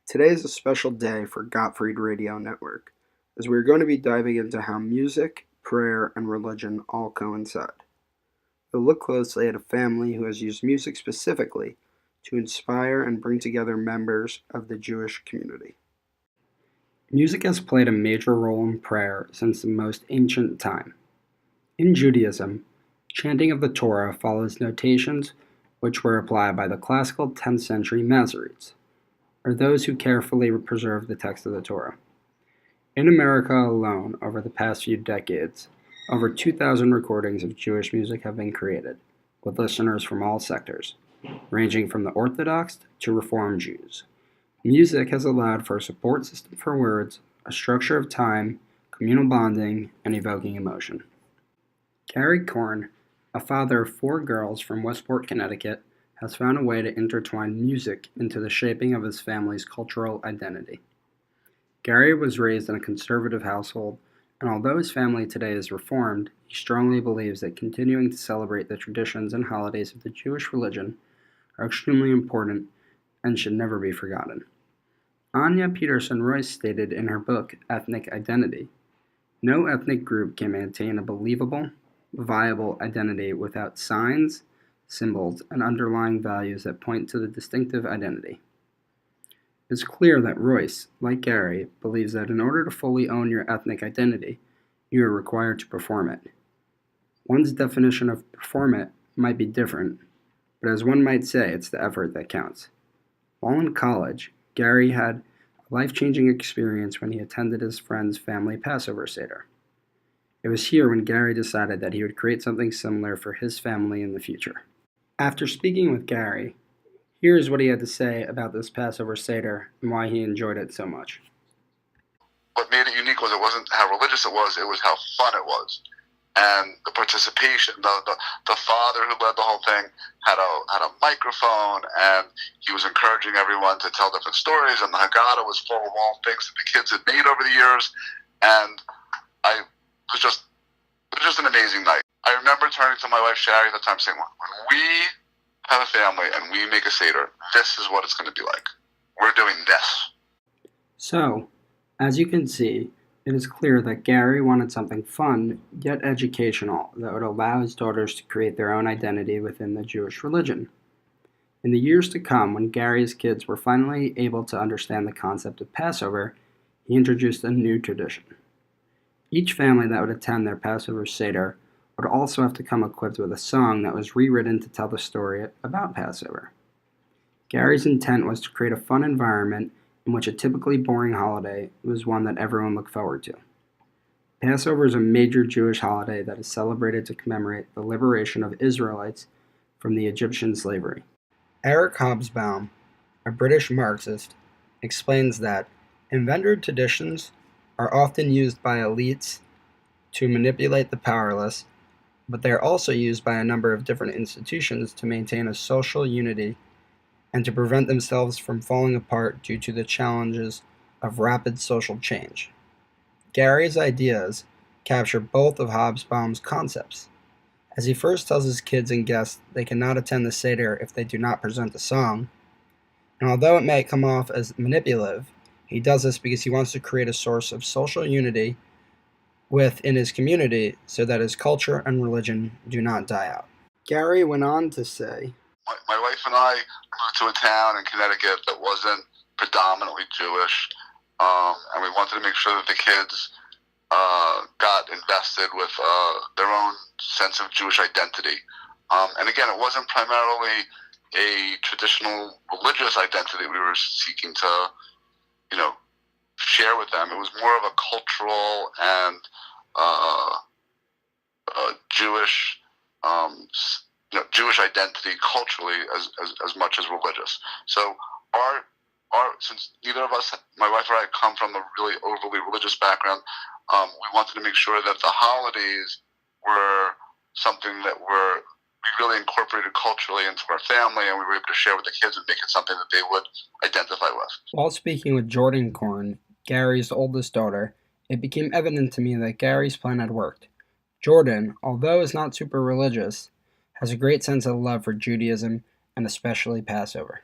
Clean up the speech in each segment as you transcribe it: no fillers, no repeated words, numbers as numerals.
Today is a special day for Gottfried Radio Network, as we are going to be diving into how music, prayer, and religion all coincide. We'll look closely at a family who has used music specifically to inspire and bring together members of the Jewish community. Music has played a major role in prayer since the most ancient time. In Judaism, chanting of the Torah follows notations which were applied by the classical 10th century Masoretes, or those who carefully preserve the text of the Torah. In America alone, over the past few decades, over 2,000 recordings of Jewish music have been created, with listeners from all sectors, ranging from the Orthodox to Reform Jews. Music has allowed for a support system for words, a structure of time, communal bonding, and evoking emotion. Gary Korn, a father of 4 girls from Westport, Connecticut, has found a way to intertwine music into the shaping of his family's cultural identity. Gary was raised in a conservative household, and although his family today is Reformed, he strongly believes that continuing to celebrate the traditions and holidays of the Jewish religion are extremely important and should never be forgotten. Anya Peterson Royce stated in her book, Ethnic Identity, "No ethnic group can maintain a believable, viable identity without signs, symbols, and underlying values that point to the distinctive identity." It's clear that Royce, like Gary, believes that in order to fully own your ethnic identity, you are required to perform it. One's definition of perform it might be different, but as one might say, it's the effort that counts. While in college, Gary had a life-changing experience when he attended his friend's family Passover Seder. It was here when Gary decided that he would create something similar for his family in the future. After speaking with Gary, here's what he had to say about this Passover Seder and why he enjoyed it so much. What made it unique was it wasn't how religious it was how fun it was. And the participation, the father who led the whole thing had a microphone, and he was encouraging everyone to tell different stories, and the Haggadah was full of all things that the kids had made over the years, and it was just an amazing night. I remember turning to my wife Sherry at the time saying, when we have a family and we make a Seder, this is what it's going to be like. We're doing this. So, as you can see, it is clear that Gary wanted something fun, yet educational, that would allow his daughters to create their own identity within the Jewish religion. In the years to come, when Gary's kids were finally able to understand the concept of Passover, he introduced a new tradition. Each family that would attend their Passover Seder would also have to come equipped with a song that was rewritten to tell the story about Passover. Gary's intent was to create a fun environment in which a typically boring holiday was one that everyone looked forward to. Passover is a major Jewish holiday that is celebrated to commemorate the liberation of Israelites from the Egyptian slavery. Eric Hobsbawm, a British Marxist, explains that invented traditions are often used by elites to manipulate the powerless, but they are also used by a number of different institutions to maintain a social unity and to prevent themselves from falling apart due to the challenges of rapid social change. Gary's ideas capture both of Hobsbawm's concepts, as he first tells his kids and guests they cannot attend the Seder if they do not present a song, and although it may come off as manipulative, he does this because he wants to create a source of social unity within his community so that his culture and religion do not die out. Gary went on to say, My wife and I moved to a town in Connecticut that wasn't predominantly Jewish, and we wanted to make sure that the kids got invested with their own sense of Jewish identity. And again, it wasn't primarily a traditional religious identity we were seeking to, share with them. It was more of a cultural and Jewish Jewish identity culturally as much as religious. So since neither of us, my wife and I, come from a really overly religious background, we wanted to make sure that the holidays were something that we really incorporated culturally into our family, and we were able to share with the kids and make it something that they would identify with. While speaking with Jordan Korn, Gary's oldest daughter, it became evident to me that Gary's plan had worked. Jordan, although is not super religious, has a great sense of love for Judaism and especially Passover.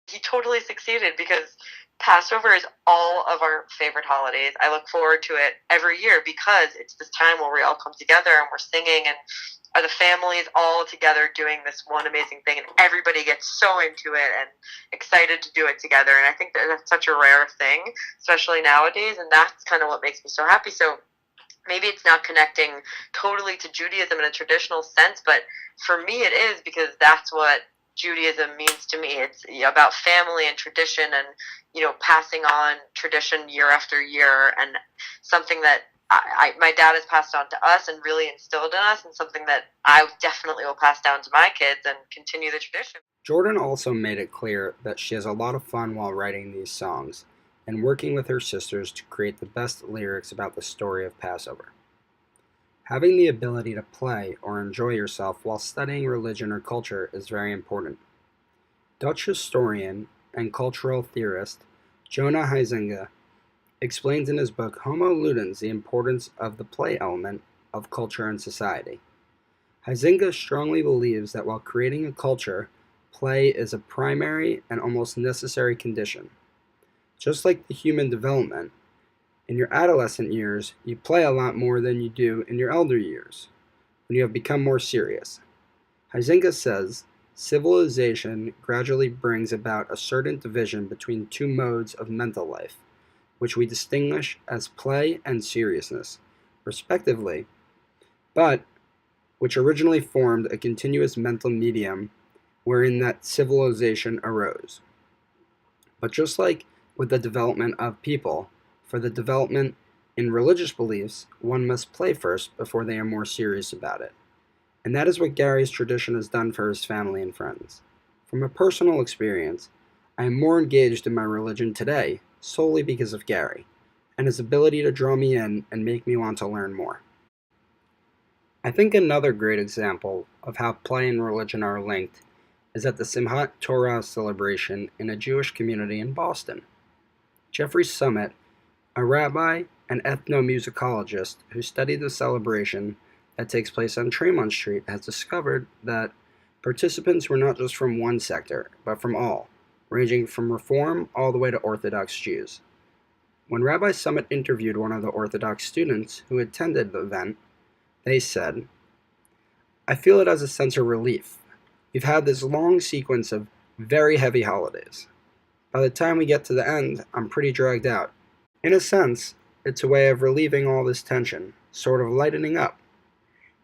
He totally succeeded because Passover is all of our favorite holidays. I look forward to it every year because it's this time where we all come together and we're singing and are the families all together doing this one amazing thing, and everybody gets so into it and excited to do it together. And I think that that's such a rare thing, especially nowadays, and that's kind of what makes me so happy. So maybe it's not connecting totally to Judaism in a traditional sense, but for me it is, because that's what Judaism means to me. It's about family and tradition and, passing on tradition year after year, and something that my dad has passed on to us and really instilled in us, and something that I definitely will pass down to my kids and continue the tradition. Jordan also made it clear that she has a lot of fun while writing these songs and working with her sisters to create the best lyrics about the story of Passover. Having the ability to play or enjoy yourself while studying religion or culture is very important. Dutch historian and cultural theorist Jonah Huizinga explains in his book Homo Ludens the importance of the play element of culture and society. Huizinga strongly believes that while creating a culture, play is a primary and almost necessary condition. Just like the human development, in your adolescent years, you play a lot more than you do in your elder years, when you have become more serious. Huizinga says, civilization gradually brings about a certain division between two modes of mental life, which we distinguish as play and seriousness, respectively, but which originally formed a continuous mental medium wherein that civilization arose. But just like with the development of people, for the development in religious beliefs, one must play first before they are more serious about it. And that is what Gary's tradition has done for his family and friends. From a personal experience, I am more engaged in my religion today solely because of Gary, and his ability to draw me in and make me want to learn more. I think another great example of how play and religion are linked is at the Simchat Torah celebration in a Jewish community in Boston. Jeffrey Summit, a rabbi and ethnomusicologist who studied the celebration that takes place on Tremont Street, has discovered that participants were not just from one sector, but from all, ranging from Reform all the way to Orthodox Jews. When Rabbi Summit interviewed one of the Orthodox students who attended the event, they said, "I feel it as a sense of relief. We've had this long sequence of very heavy holidays. By the time we get to the end, I'm pretty dragged out. In a sense, it's a way of relieving all this tension, sort of lightening up."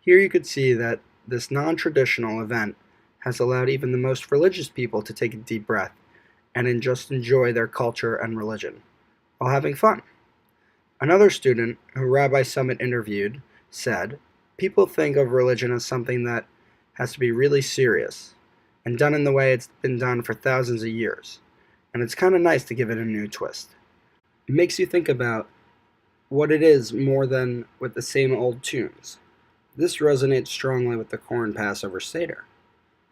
Here you could see that this non-traditional event has allowed even the most religious people to take a deep breath and just enjoy their culture and religion, while having fun. Another student, who Rabbi Summit interviewed, said, "People think of religion as something that has to be really serious, and done in the way it's been done for thousands of years, and it's kind of nice to give it a new twist. It makes you think about what it is more than with the same old tunes." This resonates strongly with the Corn Passover Seder.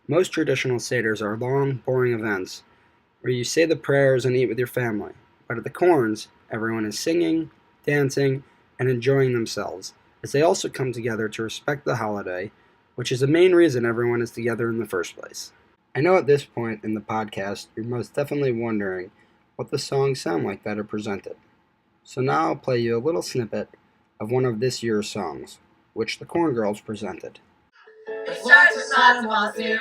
Most traditional Seders are long, boring events where you say the prayers and eat with your family, but at the Corns, everyone is singing, dancing, and enjoying themselves, as they also come together to respect the holiday, which is the main reason everyone is together in the first place. I know at this point in the podcast, you're most definitely wondering what the songs sound like that are presented. So now I'll play you a little snippet of one of this year's songs, which the Corn Girls presented. It starts with lots of small soup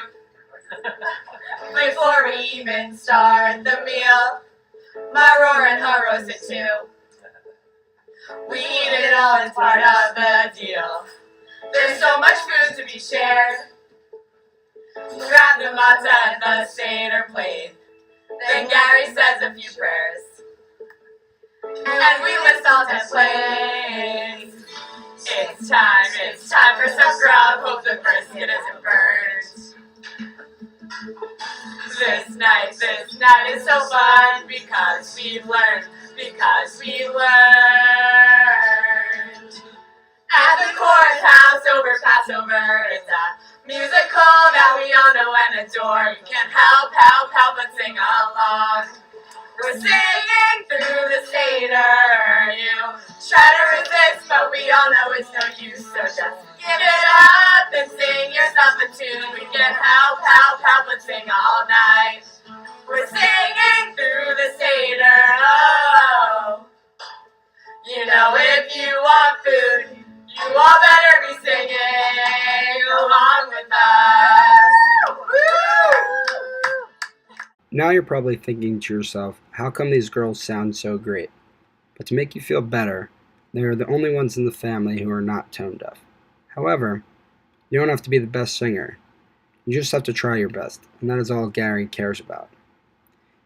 before we even start the meal. My roar and her roasted too. We eat it all as part of the deal. There's so much food to be shared. Grab the matzah and the Seder plate. Then Gary says a few prayers, and we list all 10 plates. It's time for some grub. Hope the brisket isn't burnt. This night is so fun because we've learned. At the courthouse over Passover, it's a musical that we all know and adore. You can't help but sing along. We're singing through the Seder. You try to resist, but we all know it's no use. So just give it up and sing yourself a tune. We can't help but sing all night. We're singing through the Seder Now you're probably thinking to yourself, how come these girls sound so great? But to make you feel better, they are the only ones in the family who are not tone deaf. However, you don't have to be the best singer. You just have to try your best, and that is all Gary cares about.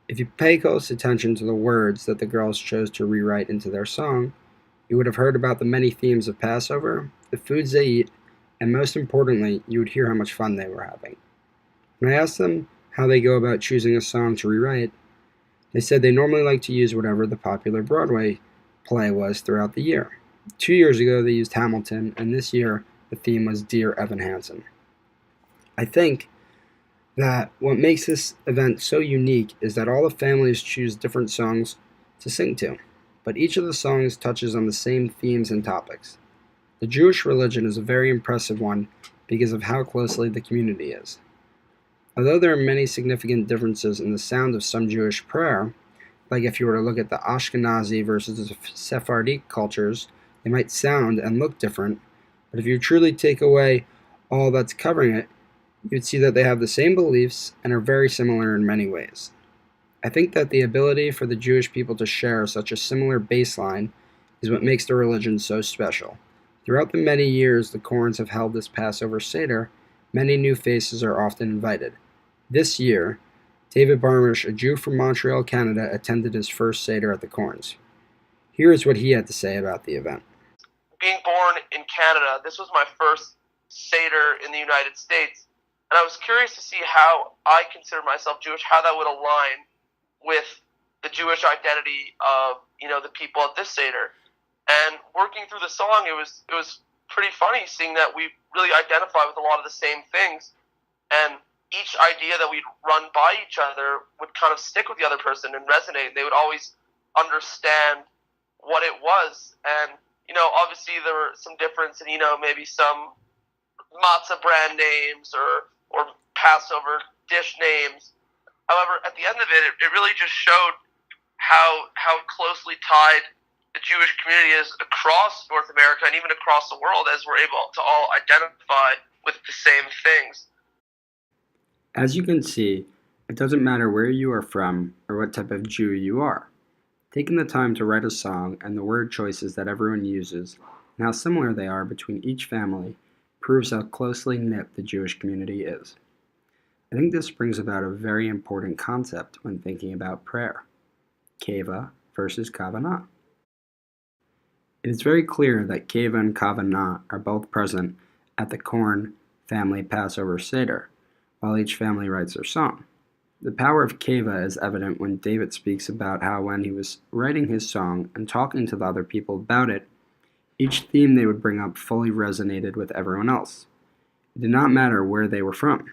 If you pay close attention to the words that the girls chose to rewrite into their song, you would have heard about the many themes of Passover, the foods they eat, and most importantly, you would hear how much fun they were having. When I asked them how they go about choosing a song to rewrite, they said they normally like to use whatever the popular Broadway play was throughout the year. 2 years ago, they used Hamilton, and this year, the theme was Dear Evan Hansen. I think that what makes this event so unique is that all the families choose different songs to sing to, but each of the songs touches on the same themes and topics. The Jewish religion is a very impressive one because of how closely the community is. Although there are many significant differences in the sound of some Jewish prayer, like if you were to look at the Ashkenazi versus the Sephardic cultures, they might sound and look different, but if you truly take away all that's covering it, you'd see that they have the same beliefs and are very similar in many ways. I think that the ability for the Jewish people to share such a similar baseline is what makes the religion so special. Throughout the many years the Korans have held this Passover Seder, many new faces are often invited. This year, David Barmish, a Jew from Montreal, Canada, attended his first Seder at the Korans. Here is what he had to say about the event. Being born in Canada, this was my first Seder in the United States. And I was curious to see how I consider myself Jewish, how that would align with the Jewish identity of, the people at this Seder. And working through the song, it was pretty funny seeing that we really identify with a lot of the same things. And each idea that we'd run by each other would kind of stick with the other person and resonate. They would always understand what it was. And, obviously there were some difference in, maybe some matzah brand names or Passover dish names. However, at the end of it, it really just showed how closely tied the Jewish community is across North America and even across the world, as we're able to all identify with the same things. As you can see, it doesn't matter where you are from or what type of Jew you are. Taking the time to write a song and the word choices that everyone uses and how similar they are between each family proves how closely knit the Jewish community is. I think this brings about a very important concept when thinking about prayer: keva versus kavanah. It is very clear that keva and kavanah are both present at the Koren family Passover Seder, while each family writes their song. The power of keva is evident when David speaks about how when he was writing his song and talking to the other people about it, each theme they would bring up fully resonated with everyone else. It did not matter where they were from.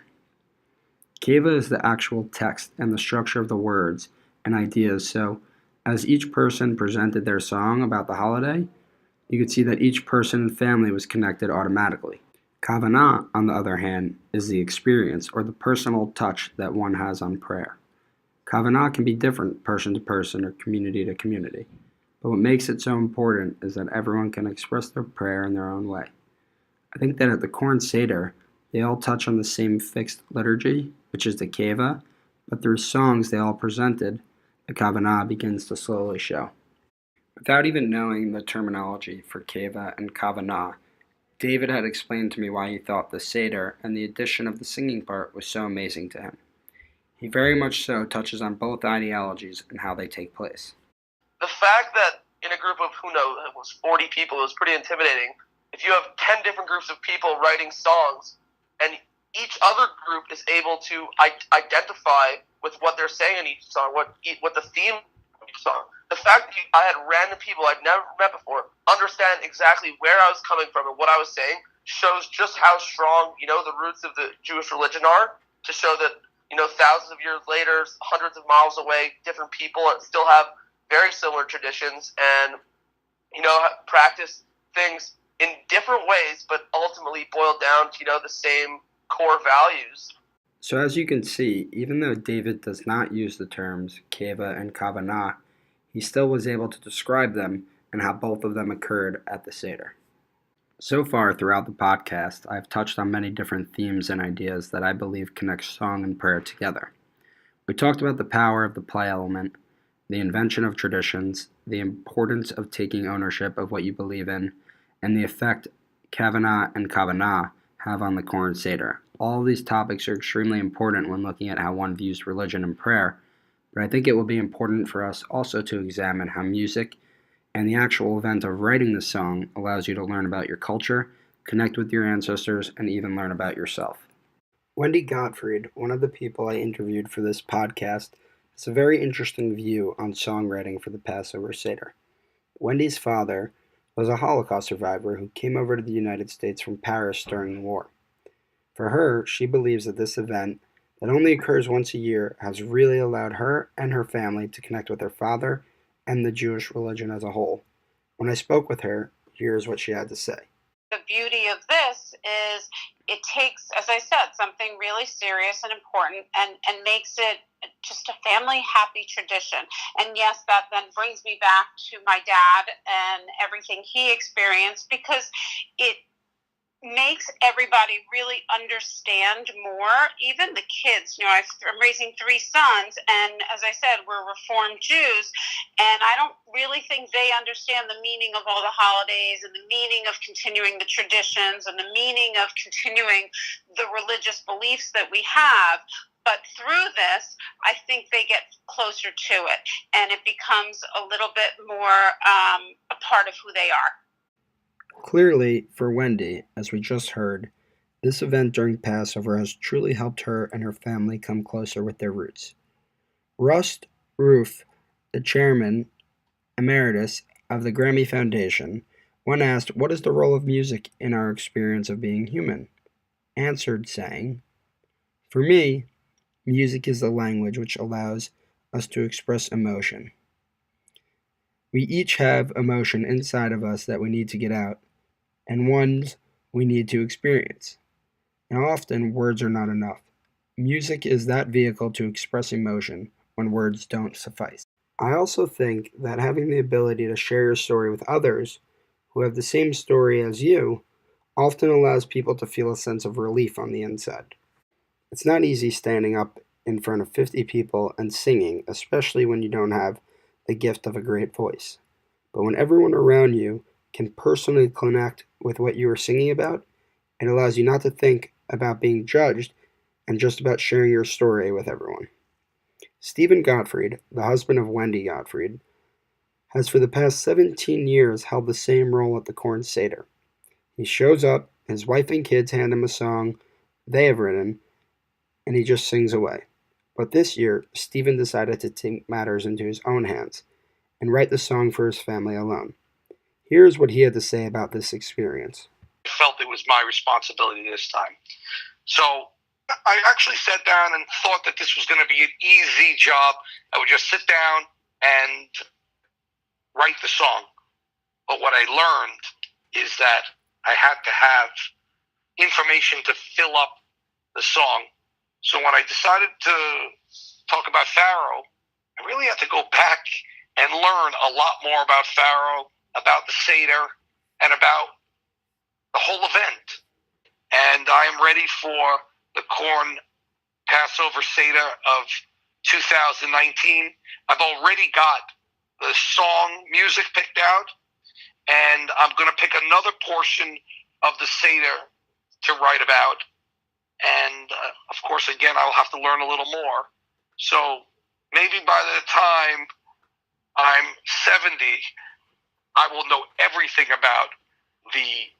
Keva is the actual text and the structure of the words and ideas, so as each person presented their song about the holiday, you could see that each person and family was connected automatically. Kavanah, on the other hand, is the experience or the personal touch that one has on prayer. Kavanah can be different person to person or community to community, but what makes it so important is that everyone can express their prayer in their own way. I think that at the Koren Seder, they all touch on the same fixed liturgy, which is the keva, but through songs they all presented, the kavanah begins to slowly show. Without even knowing the terminology for keva and kavanah, David had explained to me why he thought the Seder and the addition of the singing part was so amazing to him. He very much so touches on both ideologies and how they take place. The fact that in a group of, it was 40 people, it was pretty intimidating. If you have 10 different groups of people writing songs, and each other group is able to identify with what they're saying in each song, what the theme of each song. The fact that I had random people I'd never met before understand exactly where I was coming from and what I was saying shows just how strong, the roots of the Jewish religion are, to show that, thousands of years later, hundreds of miles away, different people still have very similar traditions and, practice things in different ways, but ultimately boil down to, the same core values. So as you can see, even though David does not use the terms keva and kavanah, he still was able to describe them and how both of them occurred at the Seder. So far throughout the podcast, I've touched on many different themes and ideas that I believe connect song and prayer together. We talked about the power of the play element, the invention of traditions, the importance of taking ownership of what you believe in, and the effect Kavanah and Kavanah have on the Corn Seder. All of these topics are extremely important when looking at how one views religion and prayer, but I think it will be important for us also to examine how music and the actual event of writing the song allows you to learn about your culture, connect with your ancestors, and even learn about yourself. Wendy Gottfried, one of the people I interviewed for this podcast, has a very interesting view on songwriting for the Passover Seder. Wendy's father was a Holocaust survivor who came over to the United States from Paris during the war. For her, she believes that this event, that only occurs once a year, has really allowed her and her family to connect with her father and the Jewish religion as a whole. When I spoke with her, here's what she had to say. The beauty of this is it takes, as I said, something really serious and important and makes it just a family happy tradition. And yes, that then brings me back to my dad and everything he experienced, because it makes everybody really understand more, even the kids. I'm raising 3 sons, and as I said, we're Reformed Jews, and I don't really think they understand the meaning of all the holidays and the meaning of continuing the traditions and the meaning of continuing the religious beliefs that we have. But through this, I think they get closer to it, and it becomes a little bit more a part of who they are. Clearly, for Wendy, as we just heard, this event during Passover has truly helped her and her family come closer with their roots. Russ Roof, the chairman emeritus of the Grammy Foundation, when asked, "What is the role of music in our experience of being human?" answered saying, "For me, music is the language which allows us to express emotion. We each have emotion inside of us that we need to get out, and ones we need to experience. And often words are not enough. Music is that vehicle to express emotion when words don't suffice." I also think that having the ability to share your story with others who have the same story as you often allows people to feel a sense of relief on the inside. It's not easy standing up in front of 50 people and singing, especially when you don't have the gift of a great voice. But when everyone around you can personally connect with what you are singing about, it allows you not to think about being judged and just about sharing your story with everyone. Stephen Gottfried, the husband of Wendy Gottfried, has for the past 17 years held the same role at the Corn Seder. He shows up, his wife and kids hand him a song they have written, and he just sings away. But this year, Stephen decided to take matters into his own hands and write the song for his family alone. Here's what he had to say about this experience. I felt it was my responsibility this time. So I actually sat down and thought that this was going to be an easy job. I would just sit down and write the song. But what I learned is that I had to have information to fill up the song. So when I decided to talk about Pharaoh, I really had to go back and learn a lot more about Pharaoh, about the Seder, and about the whole event. And I am ready for the Corn Passover Seder of 2019. I've already got the song music picked out, and I'm going to pick another portion of the Seder to write about. And, of course, again, I'll have to learn a little more. So maybe by the time I'm 70, I will know everything about the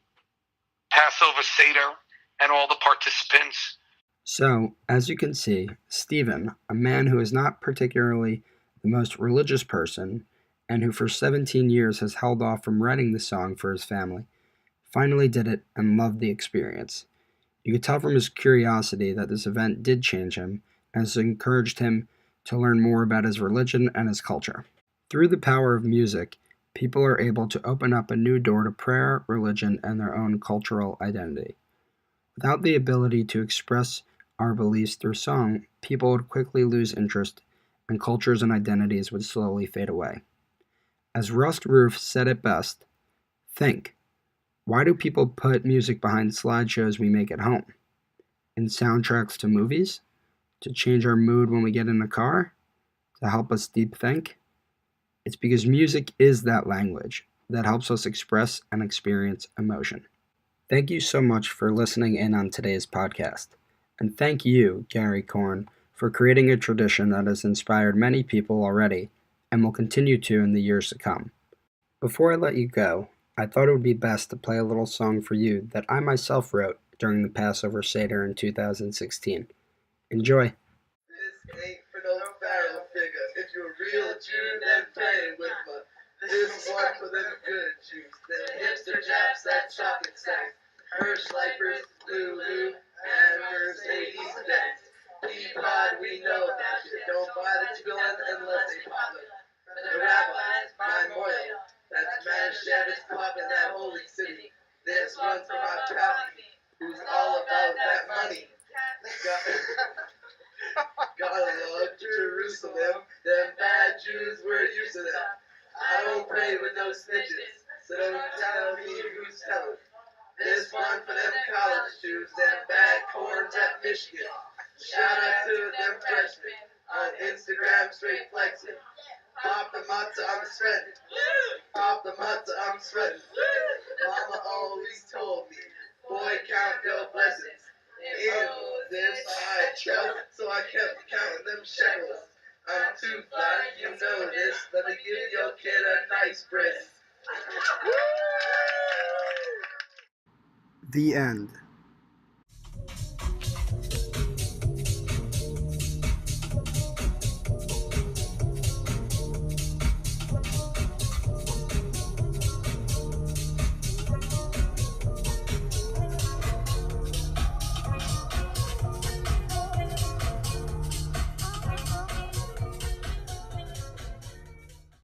Passover Seder and all the participants. So, as you can see, Stephen, a man who is not particularly the most religious person, and who for 17 years has held off from writing the song for his family, finally did it and loved the experience. You could tell from his curiosity that this event did change him and has encouraged him to learn more about his religion and his culture. Through the power of music, people are able to open up a new door to prayer, religion, and their own cultural identity. Without the ability to express our beliefs through song, people would quickly lose interest, and cultures and identities would slowly fade away. As Russ Roof said it best, think, why do people put music behind slideshows we make at home? In soundtracks to movies? to change our mood when we get in a car, to help us deep think? It's because music is that language that helps us express and experience emotion. Thank you so much for listening in on today's podcast. And thank you, Gary Korn, for creating a tradition that has inspired many people already and will continue to in the years to come. Before I let you go, I thought it would be best to play a little song for you that I myself wrote during the Passover Seder in 2016. Enjoy. This ain't for no pharaoh figure. If you're a real Jew, then pray with me. This one for them good Jews. Them hipster Japs that chocolate stacks. Hirsch Lifers, Lulu, and Mercedes-Benz. Peapod, we know about you. Don't buy the tefillin unless they pop it. The rabbis, my moil. That's Manischewitz pop in that holy city. This one's for my pappy, who's all about that money. Gotta love Jerusalem. Them bad Jews, we're used to them. I don't pray with no snitches, so don't tell me who's telling. This one for them college Jews, them bad corns at Michigan. Shout out to them freshmen on Instagram, straight flexing. Pop the matzah, I'm sweating. Pop the matzah, I'm sweating. Mama always told me, boy, count your blessings. In this I trust, so I kept counting them shekels. I'm too fat, you know this. Let me give your kid a nice breast. The end.